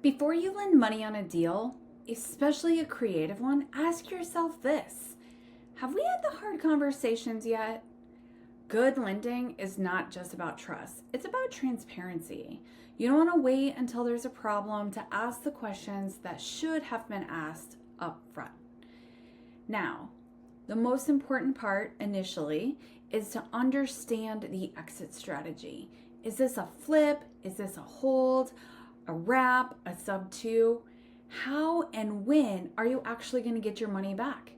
Before you lend money on a deal, especially a creative one, ask yourself this: have we had the hard conversations yet? Good lending is not just about trust, it's about transparency. You don't want to wait until there's a problem to ask the questions that should have been asked up front. Now, the most important part initially is to understand the exit strategy. Is this a flip? Is this a hold? A wrap? A sub two? How and when are you actually going to get your money back?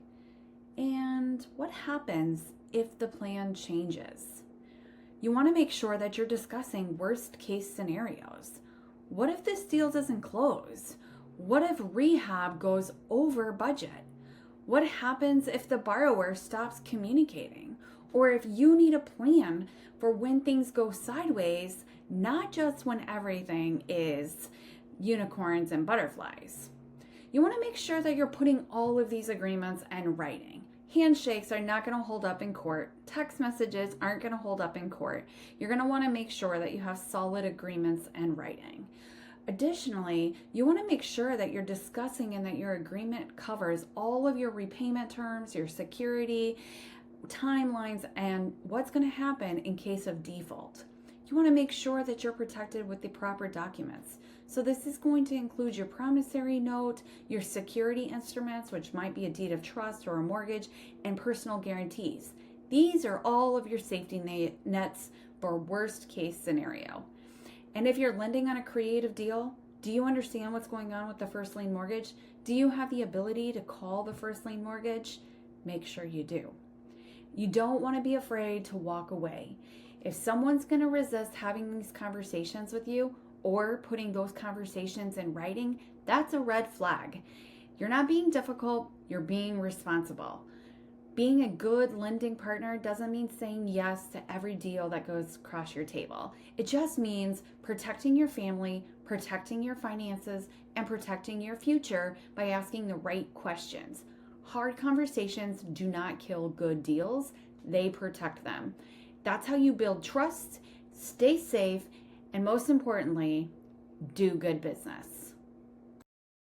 And what happens if the plan changes? You want to make sure that you're discussing worst case scenarios. What if this deal doesn't close? What if rehab goes over budget? What happens if the borrower stops communicating? Or if you need a plan for when things go sideways, not just when everything is unicorns and butterflies. You want to make sure that you're putting all of these agreements in writing. Handshakes are not going to hold up in court. Text messages aren't going to hold up in court. You're going to want to make sure that you have solid agreements in writing. Additionally, you want to make sure that you're discussing and that your agreement covers all of your repayment terms, your security, timelines, and what's going to happen in case of default. You want to make sure that you're protected with the proper documents. So this is going to include your promissory note, your security instruments, which might be a deed of trust or a mortgage, and personal guarantees. These are all of your safety nets for worst case scenario. And if you're lending on a creative deal, do you understand what's going on with the first lien mortgage? Do you have the ability to call the first lien mortgage? Make sure you do. You don't want to be afraid to walk away. If someone's going to resist having these conversations with you or putting those conversations in writing, that's a red flag. You're not being difficult, you're being responsible. Being a good lending partner doesn't mean saying yes to every deal that goes across your table. It just means protecting your family, protecting your finances, and protecting your future by asking the right questions. Hard conversations do not kill good deals, they protect them. That's how you build trust, stay safe, and most importantly, do good business.